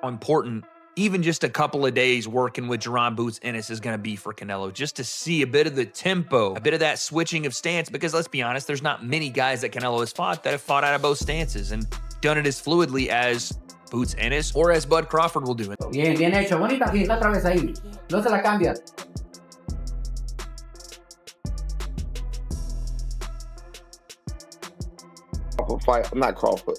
important even just a couple of days working with Jaron Boots Ennis is going to be for Canelo, just to see a bit of the tempo, a bit of that switching of stance, because let's be honest, there's not many guys that Canelo has fought that have fought out of both stances and done it as fluidly as Boots Ennis or as Bud Crawford will do it. Bien, bien hecho. Bonita quinta otra vez ahí. No se la cambia. Fight, not Crawford.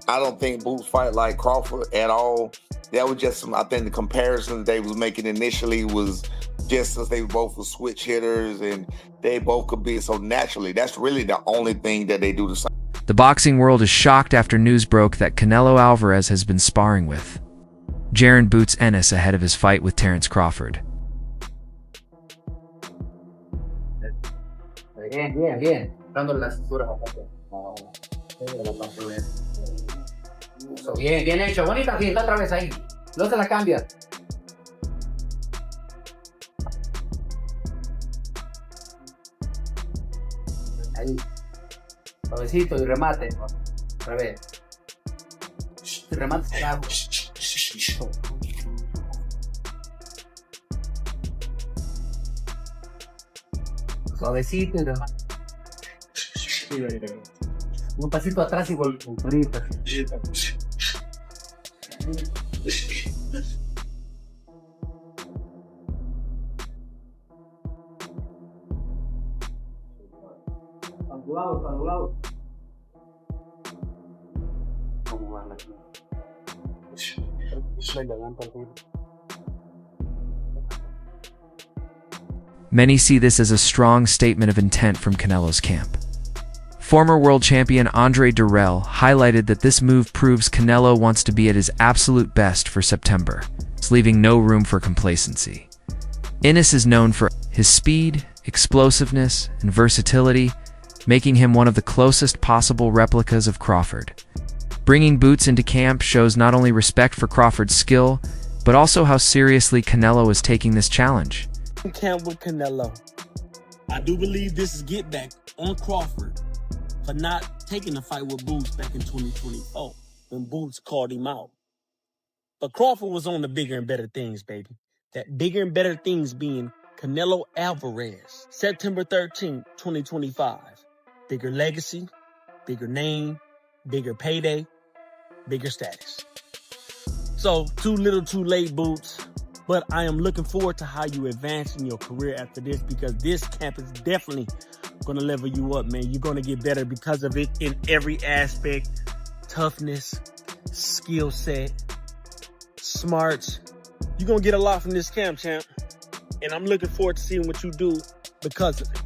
I don't think Boots fight like Crawford at all. That was just I think the comparison they was making initially was just as they both were switch hitters and they both could be so naturally. That's really the only thing that they do the same. The boxing world is shocked after news broke that Canelo Alvarez has been sparring with Jaron Boots Ennis ahead of his fight with Terence Crawford. Bien, bien, bien. Dándole las cinturas bien, bien hecho. Bonita quinta otra vez ahí. No se la cambia. Ahí. Suavecito y remate. Otra vez. Y remate abajo. Suavecito y remate. Un pasito atrás y ahorita. Calculado. ¿Cómo van aquí? Many see this as a strong statement of intent from Canelo's camp. Former world champion Andre Durrell highlighted that this move proves Canelo wants to be at his absolute best for September, leaving no room for complacency. Ennis is known for his speed, explosiveness, and versatility, making him one of the closest possible replicas of Crawford. Bringing Boots into camp shows not only respect for Crawford's skill, but also how seriously Canelo is taking this challenge. Camp with Canelo. I do believe this is get back on Crawford for not taking the fight with Boots back in 2024 when Boots called him out. But Crawford was on the bigger and better things, baby. That bigger and better things being Canelo Alvarez, September 13th, 2025. Bigger legacy, bigger name, bigger payday, bigger status. So, too little, too late, Boots. But I am looking forward to how you advance in your career after this, because this camp is definitely going to level you up, man. You're going to get better because of it in every aspect. Toughness, skill set, smarts. You're going to get a lot from this camp, champ. And I'm looking forward to seeing what you do because of it.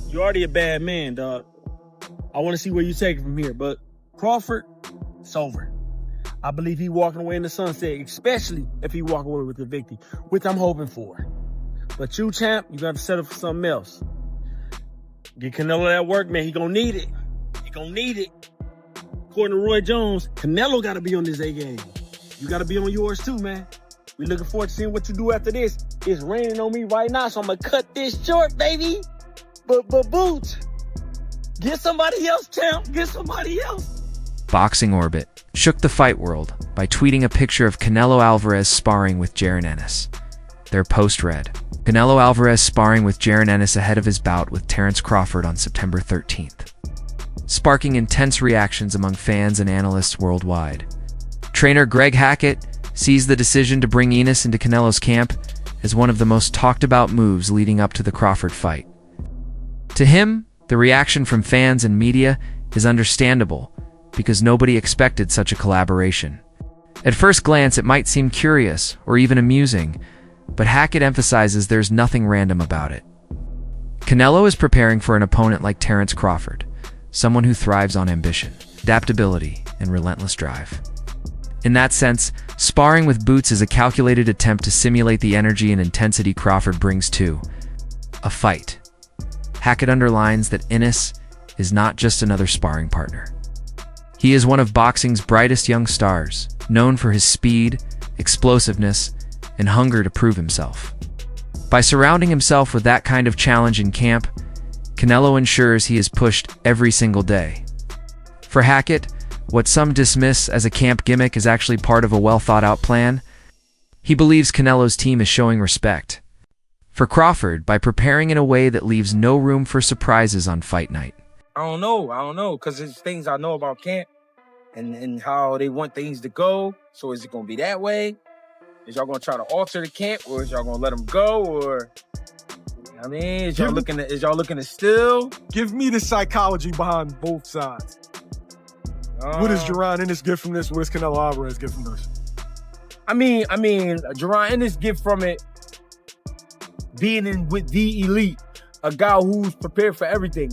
You're already a bad man, dog. I want to see where you take it from here. But Crawford, it's over. I believe he walking away in the sunset, especially if he walk away with the victory, which I'm hoping for. But you, champ, you got to settle for something else. Get Canelo that work, man. He gonna need it. He gonna need it. According to Roy Jones, Canelo got to be on his A game. You got to be on yours too, man. We looking forward to seeing what you do after this. It's raining on me right now, so I'm gonna cut this short, baby. But Boots, get somebody else, champ. Get somebody else. Boxing Orbit shook the fight world by tweeting a picture of Canelo Alvarez sparring with Jaron Ennis. Their post read, Canelo Alvarez sparring with Jaron Ennis ahead of his bout with Terence Crawford on September 13th, sparking intense reactions among fans and analysts worldwide. Trainer Greg Hackett sees the decision to bring Ennis into Canelo's camp as one of the most talked about moves leading up to the Crawford fight. To him, the reaction from fans and media is understandable because nobody expected such a collaboration. At first glance, it might seem curious or even amusing, but Hackett emphasizes there's nothing random about it. Canelo is preparing for an opponent like Terence Crawford, someone who thrives on ambition, adaptability, and relentless drive. In that sense, sparring with Boots is a calculated attempt to simulate the energy and intensity Crawford brings to a fight. Hackett underlines that Ennis is not just another sparring partner. He is one of boxing's brightest young stars, known for his speed, explosiveness, and hunger to prove himself. By surrounding himself with that kind of challenge in camp, Canelo ensures he is pushed every single day. For Hackett, What some dismiss as a camp gimmick is actually part of a well-thought-out plan. He believes Canelo's team is showing respect for Crawford by preparing in a way that leaves no room for surprises on fight night. I don't know, because there's things I know about camp and how they want things to go. So is it going to be that way? Is y'all going to try to alter the camp, or is y'all going to let them go? Or, I mean, is y'all looking to still? Give me the psychology behind both sides. What does Jaron Ennis get from this? What does Canelo Alvarez get from this? I mean, Jaron Ennis get from it being in with the elite, a guy who's prepared for everything.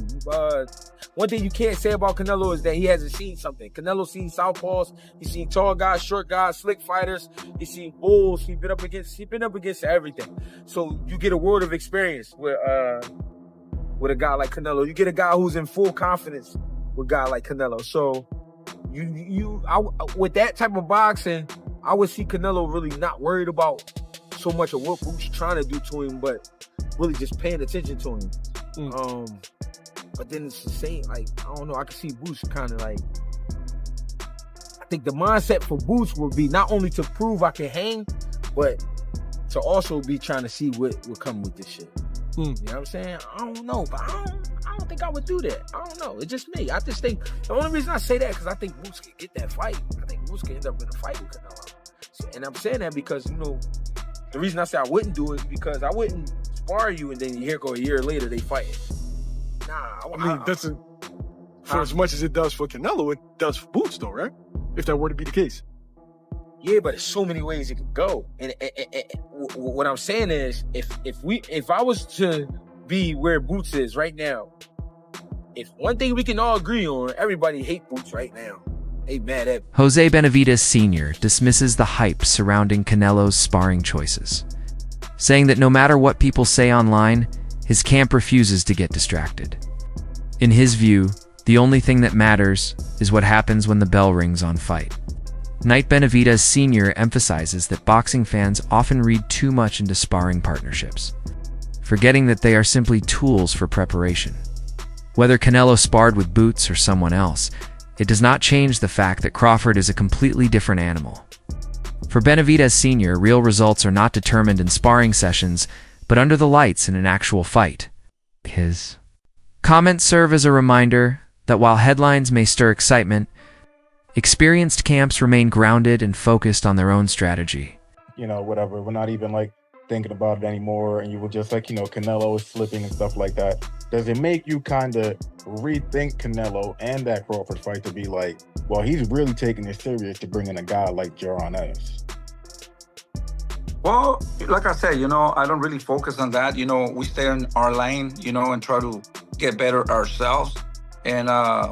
One thing you can't say about Canelo is that he hasn't seen something. Canelo's seen southpaws, he's seen tall guys, short guys, slick fighters, he's seen bulls, he's been up against everything. So you get a world of experience with a guy like Canelo. You get a guy who's in full confidence with a guy like Canelo. So with that type of boxing, I would see Canelo really not worried about so much of what Boots trying to do to him, but really just paying attention to him. But then it's the same, like, I don't know, I can see Boots kind of like, I think the mindset for Boots would be not only to prove I can hang, but to also be trying to see what would come with this shit. You know what I'm saying? I don't know, but I don't think I would do that. I don't know. It's just me. I just think, the only reason I say that, because I think Boots can get that fight. I think Boots can end up in a fight with Canelo. So, and I'm saying that because, you know, the reason I say I wouldn't do it is because I wouldn't spar you and then here go a year later they fighting. Nah, I mean, for as much as it does for Canelo, it does for Boots, though, right? If that were to be the case. Yeah, but there's so many ways it could go. And what I'm saying is, if I was to be where Boots is right now, if one thing we can all agree on, everybody hate Boots right now. They mad at Jose Benavidez Sr. dismisses the hype surrounding Canelo's sparring choices, saying that no matter what people say online, his camp refuses to get distracted. In his view, the only thing that matters is what happens when the bell rings on fight. Knight Benavidez Sr. emphasizes that boxing fans often read too much into sparring partnerships, forgetting that they are simply tools for preparation. Whether Canelo sparred with Boots or someone else, it does not change the fact that Crawford is a completely different animal. For Benavidez Sr., real results are not determined in sparring sessions, but under the lights in an actual fight. His comments serve as a reminder that while headlines may stir excitement, experienced camps remain grounded and focused on their own strategy. You know, whatever, we're not even like thinking about it anymore, and you were just like, you know, Canelo is slipping and stuff like that. Does it make you kind of rethink Canelo and that Crawford fight to be like, well, he's really taking it serious to bring in a guy like Jaron Ennis? Well, like I said, you know, I don't really focus on that. You know, we stay in our lane, you know, and try to get better ourselves. And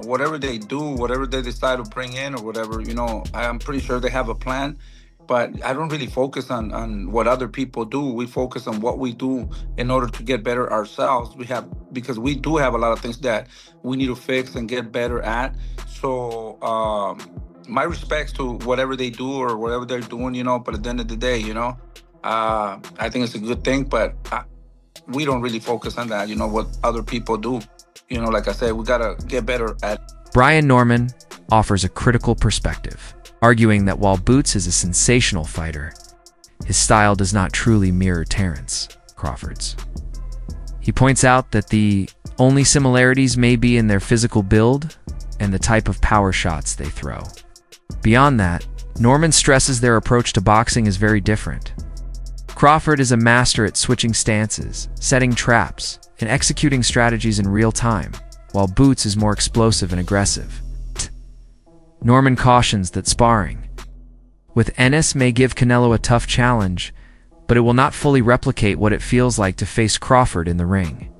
whatever they do, whatever they decide to bring in or whatever, you know, I'm pretty sure they have a plan. But I don't really focus on what other people do. We focus on what we do in order to get better ourselves. Because we do have a lot of things that we need to fix and get better at. So my respects to whatever they do or whatever they're doing, you know, but at the end of the day, you know, I think it's a good thing, but we don't really focus on that, you know, what other people do. You know, like I said, we got to get better at. Brian Norman offers a critical perspective, arguing that while Boots is a sensational fighter, his style does not truly mirror Terence Crawford's. He points out that the only similarities may be in their physical build and the type of power shots they throw. Beyond that, Norman stresses their approach to boxing is very different. Crawford is a master at switching stances, setting traps, and executing strategies in real time, while Boots is more explosive and aggressive. Norman cautions that sparring with Ennis may give Canelo a tough challenge, but it will not fully replicate what it feels like to face Crawford in the ring.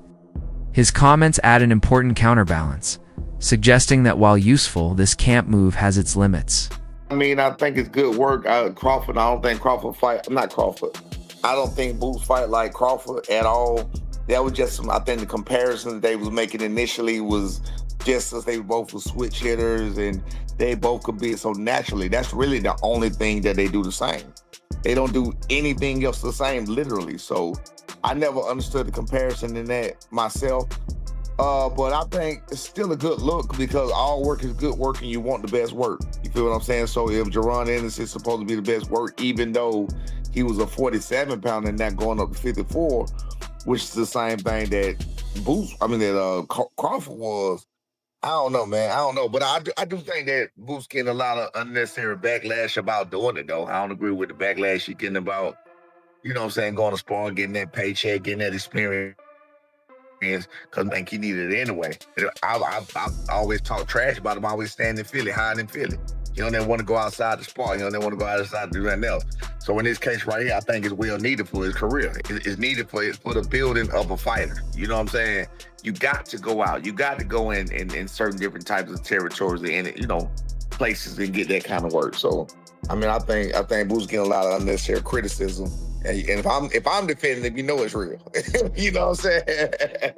His comments add an important counterbalance, suggesting that while useful, this camp move has its limits. I mean, I think it's good work. Crawford, I don't think Crawford fight, not Crawford. I don't think Boots fight like Crawford at all. That was just I think the comparison that they was making initially was just as they both were switch hitters and they both could be so naturally. That's really the only thing that they do the same. They don't do anything else the same, literally. So I never understood the comparison in that myself. But I think it's still a good look because all work is good work and you want the best work. You feel what I'm saying? So if Jaron Ennis is supposed to be the best work, even though he was a 47-pounder and not going up to 54, which is the same thing that Crawford was. I don't know, man. I don't know. But I do think that Boots getting a lot of unnecessary backlash about doing it, though. I don't agree with the backlash he's getting about, you know what I'm saying, going to sparring, getting that paycheck, getting that experience. Because I think he needed it anyway. I always talk trash about him, always staying in Philly, hiding in Philly. You don't want to go outside to spar. You don't want to go outside to do nothing else. So in this case right here, I think it's well needed for his career. It's needed for the building of a fighter. You know what I'm saying? You got to go out. You got to go in certain different types of territories and, you know, places and get that kind of work. So, I mean, I think Boots getting a lot of unnecessary criticism. And if I'm defending him, you know it's real. You know what I'm saying?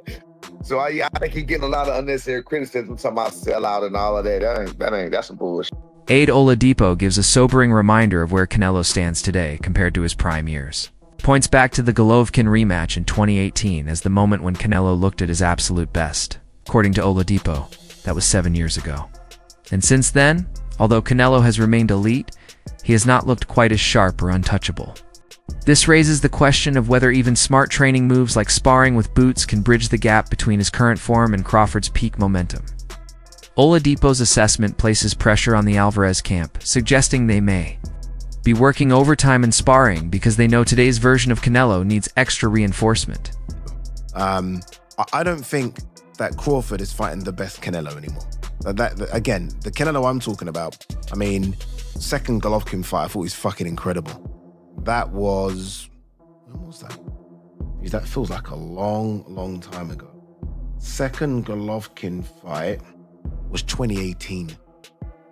So I think he's getting a lot of unnecessary criticism, talking about sellout and all of that. That's some bullshit. Aid Oladipo gives a sobering reminder of where Canelo stands today compared to his prime years. Points back to the Golovkin rematch in 2018 as the moment when Canelo looked at his absolute best. According to Oladipo, that was 7 years ago. And since then, although Canelo has remained elite, he has not looked quite as sharp or untouchable. This raises the question of whether even smart training moves like sparring with Boots can bridge the gap between his current form and Crawford's peak momentum. Oladipo's assessment places pressure on the Alvarez camp, suggesting they may be working overtime in sparring because they know today's version of Canelo needs extra reinforcement. I don't think that Crawford is fighting the best Canelo anymore. Again, the Canelo I'm talking about, I mean, second Golovkin fight, I thought he was fucking incredible. That was, when was that? That feels like a long time ago. Second Golovkin fight was 2018.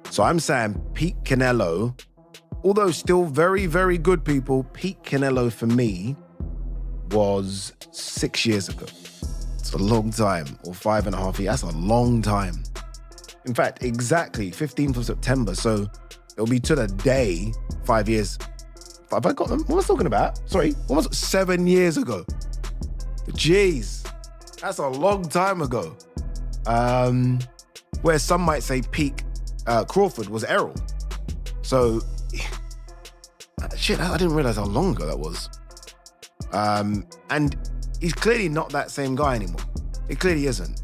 So I'm saying peak Canelo, although still very, very good people, peak Canelo for me was 6 years ago. It's a long time, or 5.5 years. That's a long time. In fact, exactly 15th of September. So it'll be to the day 5 years. Have I got them? What was I talking about? Sorry, 7 years ago? Jeez, that's a long time ago. Where some might say peak Crawford was Errol. So, shit, I didn't realize how long ago that was. And he's clearly not that same guy anymore. It clearly isn't.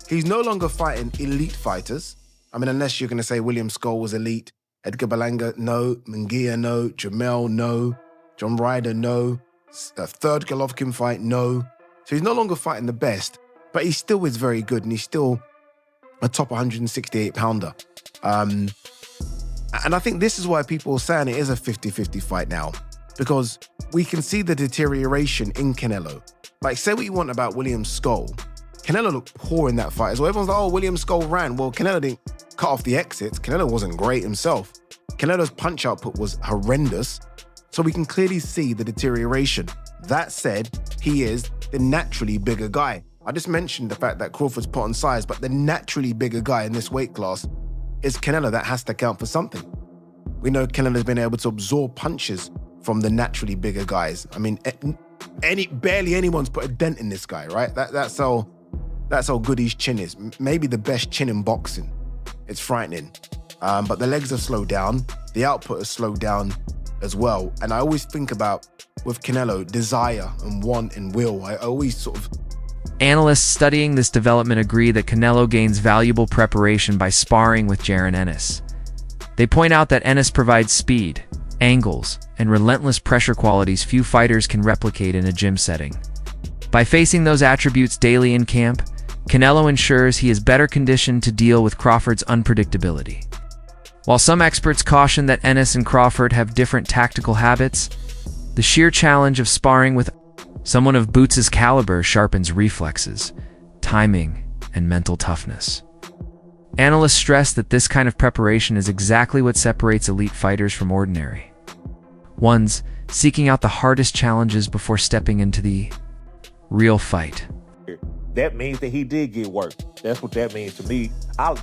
He's no longer fighting elite fighters. I mean, unless you're going to say William Skull was elite. Edgar Berlanga, no. Munguia, no. Jamel, no. John Ryder, no. The third Golovkin fight, no. So he's no longer fighting the best, but he still is very good, and he's still a top 168-pounder. And I think this is why people are saying it is a 50-50 fight now, because we can see the deterioration in Canelo. Like, say what you want about William Skull. Canelo looked poor in that fight as well. Everyone's like, oh, William Skull ran. Well, Canelo didn't cut off the exits. Canelo wasn't great himself. Canelo's punch output was horrendous. So we can clearly see the deterioration. That said, he is the naturally bigger guy. I just mentioned the fact that Crawford's put on size, but the naturally bigger guy in this weight class is Canelo. That has to count for something. We know Canelo's been able to absorb punches from the naturally bigger guys. I mean, barely anyone's put a dent in this guy, right? That's how good his chin is. Maybe the best chin in boxing. It's frightening. But the legs have slowed down. The output has slowed down as well. And I always think about, with Canelo, desire and want and will. I always sort of... Analysts studying this development agree that Canelo gains valuable preparation by sparring with Jaron Ennis. They point out that Ennis provides speed, angles, and relentless pressure qualities few fighters can replicate in a gym setting. By facing those attributes daily in camp, Canelo ensures he is better conditioned to deal with Crawford's unpredictability. While some experts caution that Ennis and Crawford have different tactical habits, the sheer challenge of sparring with someone of Boots' caliber sharpens reflexes, timing, and mental toughness. Analysts stress that this kind of preparation is exactly what separates elite fighters from ordinary ones seeking out the hardest challenges before stepping into the real fight. that means that he did get work. That's what that means to me.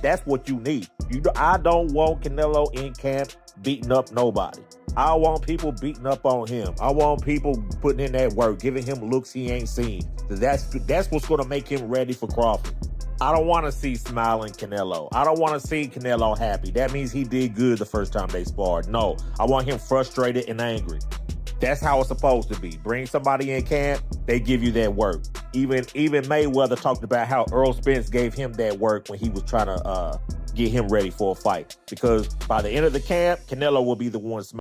That's what you need. I don't want Canelo in camp beating up nobody. I want people beating up on him. I want people putting in that work, giving him looks he ain't seen. That's what's going to make him ready for Crawford. I don't want to see smiling Canelo. I don't want to see Canelo happy. That means he did good the first time they sparred. No, I want him frustrated and angry. That's how it's supposed to be. Bring somebody in camp, they give you that work. Even Mayweather talked about how Earl Spence gave him that work when he was trying to get him ready for a fight. Because by the end of the camp, Canelo will be the one smiling.